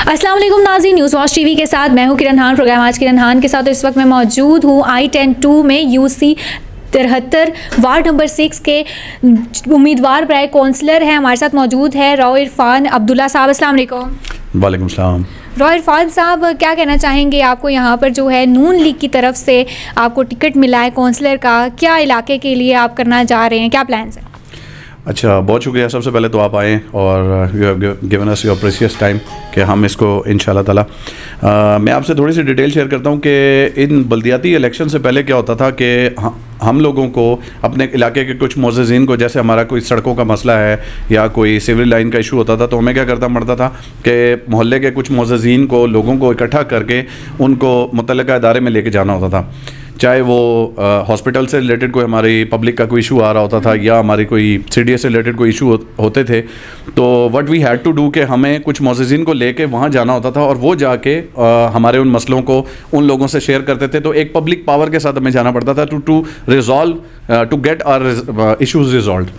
अस्सलाम वालेकुम नाज़रीन, न्यूज़ वॉच टीवी के साथ मैं हूं किरण हान। प्रोग्राम आज किरण हान के साथ इस वक्त मैं मौजूद हूं I-10-2 में UC 73 वार्ड नंबर 6 के उम्मीदवार बराए कौंसलर हैं। हमारे साथ मौजूद है रॉ इरफान अब्दुल्ला साहब। अस्सलाम वालेकुम। वालेकुम सलाम। रॉ इरफान साहब, क्या कहना चाहेंगे? आपको यहाँ पर जो है नून लीग की तरफ से आपको टिकट मिला है कौंसलर का, क्या इलाके के लिए आप करना चाह रहे हैं, क्या प्लान्स हैं? अच्छा, बहुत शुक्रिया। सबसे पहले तो आप आएँ और you have given us your precious time कि हम इसको इंशाल्लाह ताला मैं आपसे थोड़ी सी डिटेल शेयर करता हूँ कि इन बल्दियाती इलेक्शन से पहले क्या होता था कि हम लोगों को अपने इलाके के कुछ मोअज़्ज़िज़ीन को, जैसे हमारा कोई सड़कों का मसला है या कोई सिविल लाइन का इशू होता था, तो हमें क्या करना पड़ता था कि मोहल्ले के कुछ मोअज़्ज़िज़ीन को, लोगों को इकट्ठा करके उनको मुतल्लिका इदारे में लेके जाना होता था। चाहे वो हॉस्पिटल से रिलेटेड कोई हमारी पब्लिक का कोई इशू आ रहा होता था या हमारी कोई CDS से रिलेटेड कोई इशू होते थे, तो what we had to do कि हमें कुछ मोअज़्ज़िज़ीन को लेके वहाँ जाना होता था और वो जाके हमारे उन मसलों को उन लोगों से शेयर करते थे। तो एक पब्लिक पावर के साथ हमें जाना पड़ता था to resolve to get our issues resolve.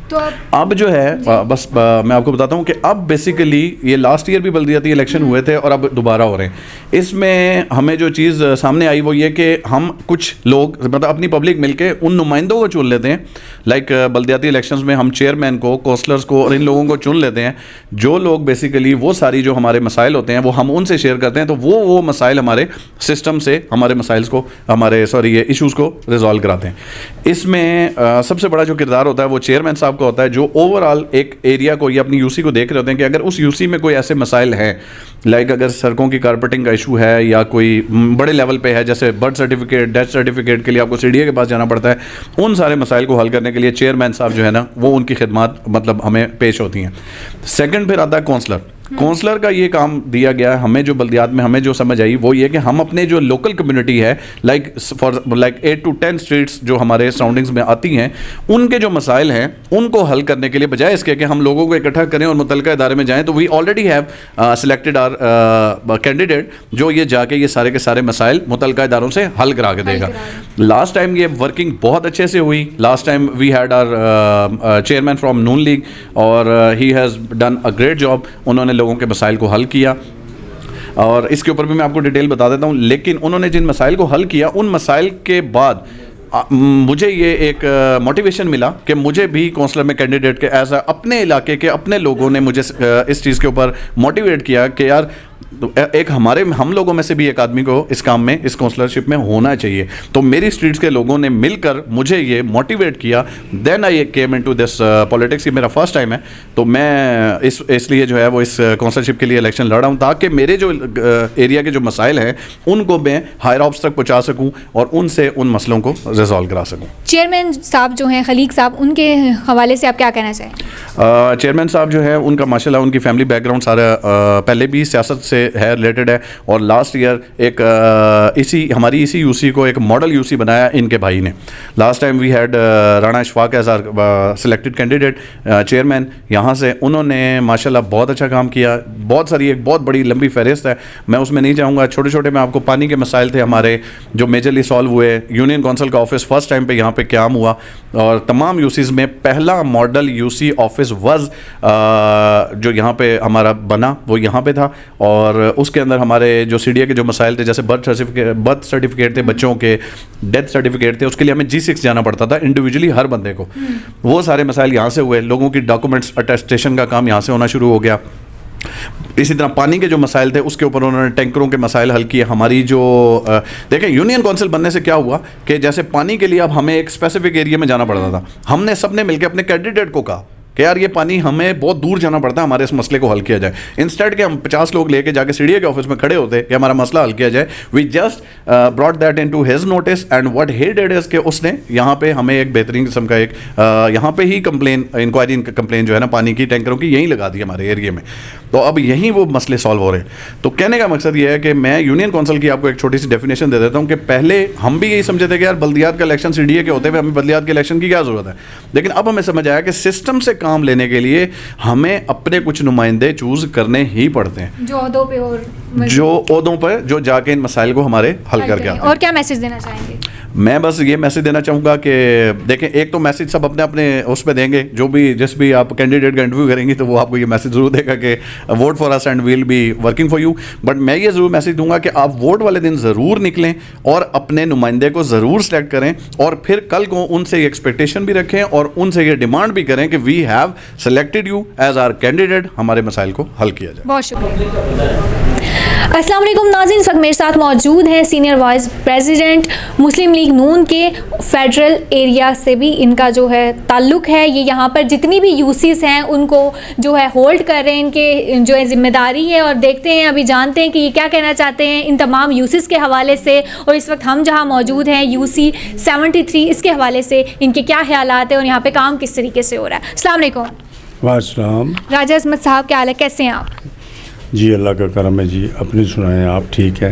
तो अब जो है बस मैं आपको बताता हूँ कि अब बेसिकली ये लास्ट ईयर भी बल्दियाती इलेक्शन हुए थे और अब दोबारा हो रहे हैं। इसमें हमें जो चीज़ सामने आई वो ये कि हम कुछ लोग, मतलब अपनी पब्लिक मिलके उन नुमाइंदों को चुन लेते हैं। लाइक बल्दियाती इलेक्शंस में हम चेयरमैन को, काउंसलर्स को और इन लोगों को चुन लेते हैं, जो लोग बेसिकली वो सारी जो हमारे मसाइल होते हैं वो हम उनसे शेयर करते हैं। तो वो मसाइल हमारे सिस्टम से हमारे मसाइल्स को, ये इशूज़ को रिजॉल्व कराते हैं। इसमें सबसे बड़ा जो किरदार होता है वो चेयरमैन साहब का होता है, जो ओवरऑल एक एरिया को या अपनी UC को देख रहे होते हैं कि अगर उस UC में कोई ऐसे मसाइल हैं, लाइक अगर सड़कों की कारपेटिंग का इशू है या कोई बड़े लेवल पे है, जैसे बर्थ सर्टिफिकेट, डेथ सर्टिफिकेट के लिए आपको CDA के पास जाना पड़ता है, उन सारे मसाइल को हल करने के लिए चेयरमैन साहब जो है ना, वो उनकी खिदमत मतलब हमें पेश होती हैं। सेकंड फिर आता है काउंसलर। काउंसलर का ये काम दिया गया है हमें, जो बल्दियात में हमें जो समझ आई वो ये कि हम अपने जो लोकल कम्युनिटी है, लाइक 8 to 10 स्ट्रीट्स जो हमारे सराउंडिंग्स में आती हैं, उनके जो मसाइल हैं उनको हल करने के लिए, बजाय इसके कि हम लोगों को इकट्ठा करें और मुतल्लिका इदारे में जाएं, तो we already have selected our candidate जो ये जाके ये सारे के सारे मसाइल मुतल्लिका इदारों से हल करा के देगा। लास्ट टाइम ये वर्किंग बहुत अच्छे से हुई। Last time we had our chairman from noon league और he has done a great job. उन्होंने लोगों के मसाइल को हल किया और इसके ऊपर भी मैं आपको डिटेल बता देता हूँ। लेकिन उन्होंने जिन मसाइल को हल किया, उन मसाइल के बाद मुझे ये एक मोटिवेशन मिला कि मुझे भी काउंसलर में कैंडिडेट के एज अपने इलाके के अपने लोगों ने मुझे इस चीज़ के ऊपर मोटिवेट किया कि यार एक हम लोगों में से भी एक आदमी को इस काम में, इस काउंसलरशिप में होना चाहिए। तो मेरी स्ट्रीट्स के लोगों ने मिलकर मुझे ये मोटिवेट किया। Then I came into this politics. ये मेरा फर्स्ट टाइम है, तो मैं इसलिए जो है वो इस काउंसलरशिप के लिए इलेक्शन लड़ रहा हूँ, ताकि मेरे जो एरिया के जो मसाइल हैं उनको मैं हायर ऑप्स तक पहुँचा सकूँ और उनसे उन मसलों को रिजॉल्व करा सकूँ। चेयरमैन साहब जो हैं खलीक साहब, उनके हवाले से आप क्या कहना चाहें? चेयरमैन साहब जो है उनका माशाल्लाह उनकी फैमिली बैकग्राउंड सारा पहले भी सियासत से है, रिलेटेड है। और लास्ट ईयर एक हमारी इसी UC को एक मॉडल UC बनाया इनके भाई ने। Last time we had Rana Ishfaq as our selected candidate chairman यहाँ से। उन्होंने माशाल्लाह बहुत अच्छा काम किया। बहुत सारी एक बहुत बड़ी लंबी फहरिस्त है, मैं उसमें नहीं जाऊँगा। छोटे छोटे मैं आपको पानी के मसाइल थे हमारे जो मेजरली सॉल्व हुए। यूनियन काउंसिल का ऑफिस फर्स्ट टाइम पे यहाँ पे क्याम हुआ और तमाम UCs में पहला मॉडल UC ऑफिस वज़ जो यहाँ पे हमारा बना वो यहाँ पे था। और उसके अंदर हमारे जो CDA के जो मसाइल थे, जैसे बर्थ सर्टिफिकेट थे बच्चों के, डेथ सर्टिफिकेट थे, उसके लिए हमें G6 जाना पड़ता था इंडिविजुअली हर बंदे को। वो सारे मसाइल यहाँ से हुए। लोगों की डॉक्यूमेंट्स अटेस्टेशन का काम यहाँ से होना शुरू हो गया। इसी तरह पानी के जो मसाइल थे उसके ऊपर उन्होंने टैंकरों के मसाइल हल किए। हमारी जो देखें यूनियन काउंसिल बनने से क्या हुआ कि जैसे पानी के लिए अब हमें एक स्पेसिफिक एरिया में जाना पड़ता था, हमने सबने मिलकर अपने कैंडिडेट को कहा कि यार ये पानी हमें बहुत दूर जाना पड़ता है, हमारे इस मसले को हल किया जाए। इंस्टेड के हम 50 लोग लेके जाके CDA के ऑफिस में खड़े होते कि हमारा मसला हल किया जाए, we just brought that into his notice and what he did is के उसने यहाँ पे हमें एक बेहतरीन किस्म का एक यहाँ पे ही इंक्वायरी कंप्लेन जो है ना पानी की टैंकरों की यहीं लगा दी हमारे एरिया में। तो अब यहीं वो मसले सॉल्व हो रहे हैं। तो कहने का मकसद ये है कि मैं यूनियन काउंसिल की आपको एक छोटी सी डेफिनेशन दे देता हूँ कि पहले हम भी यही समझे थे कि यार बल्दियात का इलेक्शन CDA के होते हुए हमें बल्दियात के इलेक्शन की क्या ज़रूरत है। लेकिन अब हमें समझ आया कि सिस्टम से काम लेने के लिए हमें अपने कुछ नुमाइंदे चूज करने ही पड़ते हैं, जो ओहदों पर जो जाके इन मसाइल को हमारे हल करके आते हैं। और क्या मैसेज देना चाहेंगे? मैं बस ये मैसेज देना चाहूँगा कि देखें, एक तो मैसेज सब अपने अपने उस पर देंगे, जो भी जिस भी आप कैंडिडेट का इंटरव्यू करेंगे तो वो आपको ये मैसेज ज़रूर देगा कि vote for us and we'll be working for you. But मैं ये ज़रूर मैसेज दूंगा कि आप वोट वाले दिन ज़रूर निकलें और अपने नुमाइंदे को ज़रूर सेलेक्ट करें, और फिर कल को उनसे एक्सपेक्टेशन भी रखें और उनसे ये डिमांड भी करें कि we have selected you as our candidate, हमारे मसाइल को हल किया जाए। बहुत शुक्रिया। अस्सलाम वालेकुम नाज़रीन, इस वक्त मेरे साथ मौजूद हैं सीनियर वाइस प्रेसिडेंट मुस्लिम लीग नून के फेडरल एरिया से भी इनका जो है ताल्लुक़ है। ये यहाँ पर जितनी भी यूसीस हैं उनको जो है होल्ड कर रहे हैं, इनके जो है ज़िम्मेदारी है, और देखते हैं अभी जानते हैं कि ये क्या कहना चाहते हैं इन तमाम यूसीस के हवाले से। और इस वक्त हम जहाँ मौजूद हैं UC 73, इसके हवाले से इनके क्या ख्यालात हैं और यहाँ पर काम किस तरीके से हो रहा है। अस्सलाम वालेकुम। वालेकुम। राजा अजमत साहब क्या हाल है, कैसे हैं आप? जी अल्लाह का करम है जी, अपनी सुनाएं, आप ठीक है?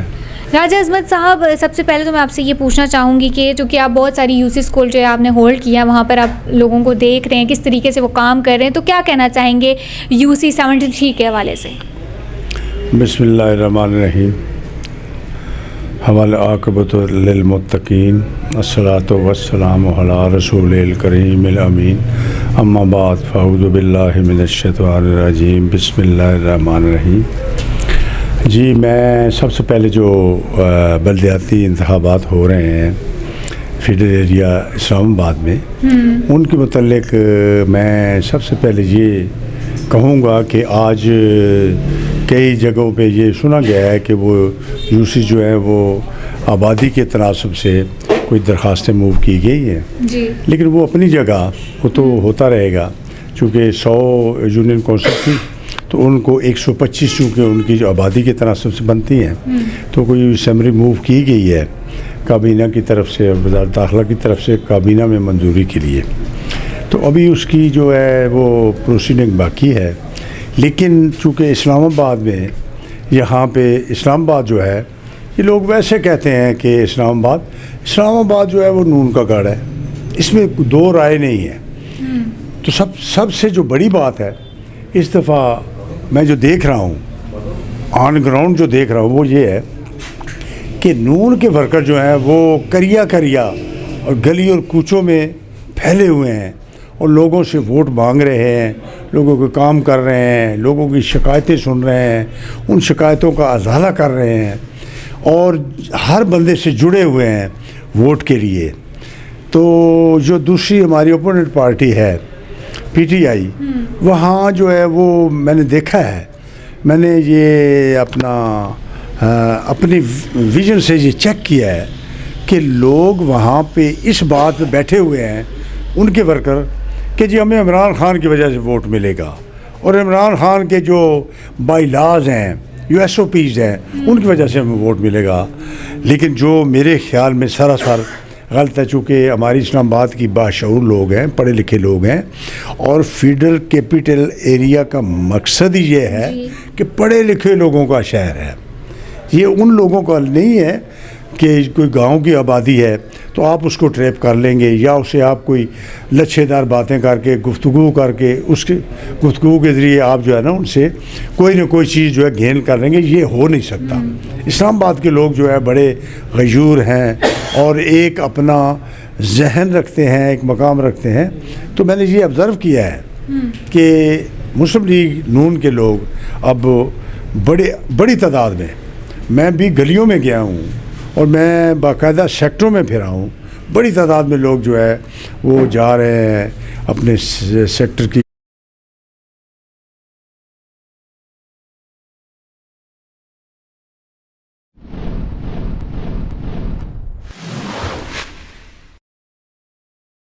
राजा अजमत साहब, सबसे पहले तो मैं आपसे ये पूछना चाहूँगी कि चूँकि आप बहुत सारी यूसी स्कूल जो है आपने होल्ड किया, वहाँ पर आप लोगों को देख रहे हैं किस तरीके से वो काम कर रहे हैं, तो क्या कहना चाहेंगे UC 73 के हवाले से? बिस्मिल्लाहिर्रहमानिर्रहीम। हवाले आक़िबतु लिल मुत्तक़ीन, अस्सलातु वस्सलामु अला रसूलिल करीमिल अमीन, अम्मा बाद फ़अऊज़ु बिल्लाहि मिनश शैतानिर रजीम, बिस्मिल्लाहिर्रहमानिर्रहीम। जी, मैं सबसे पहले जो बलदियाती इंतखाबात हो रहे हैं फेडरल एरिया इस्लामाबाद में, उनके मुतल्लिक मैं सबसे पहले ये कहूँगा कि आज कई जगहों पे ये सुना गया है कि वो यूसी जो है वो आबादी के तनासब से कोई दरख्वास्तें मूव की गई हैं जी, लेकिन वो अपनी जगह वो तो होता रहेगा। चूँकि 100 यूनियन कौंसिल थी तो उनको 125 चूँकि उनकी जो आबादी के तनासब से बनती हैं, तो कोई असम्बली मूव की गई है काबीना की तरफ से, वज़ारत दाखिला की तरफ से काबीना में मंजूरी के लिए। तो अभी उसकी जो है वो प्रोसीडिंग बाकी है। लेकिन चूँकि इस्लामाबाद में, यहाँ पे इस्लामाबाद जो है, ये लोग वैसे कहते हैं कि इस्लामाबाद जो है वो नून का गढ़ है, इसमें दो राय नहीं है। तो सबसे जो बड़ी बात है इस दफ़ा मैं जो देख रहा हूँ, ऑन ग्राउंड जो देख रहा हूँ, वो ये है कि नून के वर्कर जो हैं वो करिया और गली और कूचों में फैले हुए हैं और लोगों से वोट मांग रहे हैं, लोगों के काम कर रहे हैं, लोगों की शिकायतें सुन रहे हैं, उन शिकायतों का अजाला कर रहे हैं और हर बंदे से जुड़े हुए हैं वोट के लिए। तो जो दूसरी हमारी ओपोनेंट पार्टी है PTI, वहाँ जो है वो मैंने देखा है, मैंने ये अपनी विजन से ये चेक किया है कि लोग वहाँ पे इस बात पे बैठे हुए हैं, उनके वर्कर, कि जी हमें इमरान खान की वजह से वोट मिलेगा और इमरान खान के जो बाई लॉज हैं, जो SOPs हैं, उनकी वजह से हमें वोट मिलेगा। लेकिन जो मेरे ख्याल में सरासर गलत है, चूँकि हमारी इस्लामाबाद की बाशऊर लोग हैं, पढ़े लिखे लोग हैं, और फेडरल कैपिटल एरिया का मकसद ही ये है कि पढ़े लिखे लोगों का शहर है। ये उन लोगों का नहीं है कि कोई गांव की आबादी है तो आप उसको ट्रैप कर लेंगे या उसे आप कोई लच्छेदार बातें करके गुफ्तगू करके उसके गुफ्तगू के ज़रिए आप जो है ना उनसे कोई ना कोई चीज़ जो है गेन कर लेंगे। ये हो नहीं सकता। इस्लामाबाद के लोग जो है बड़े गयूर हैं और एक अपना जहन रखते हैं, एक मकाम रखते हैं। तो मैंने ये ऑब्ज़र्व किया है कि मुस्लिम लीग नून के लोग अब बड़ी तादाद में, मैं भी गलियों में गया हूँ और मैं बाकायदा सेक्टरों में फिरा हूँ, बड़ी तादाद में लोग जो है वो जा रहे हैं अपने सेक्टर की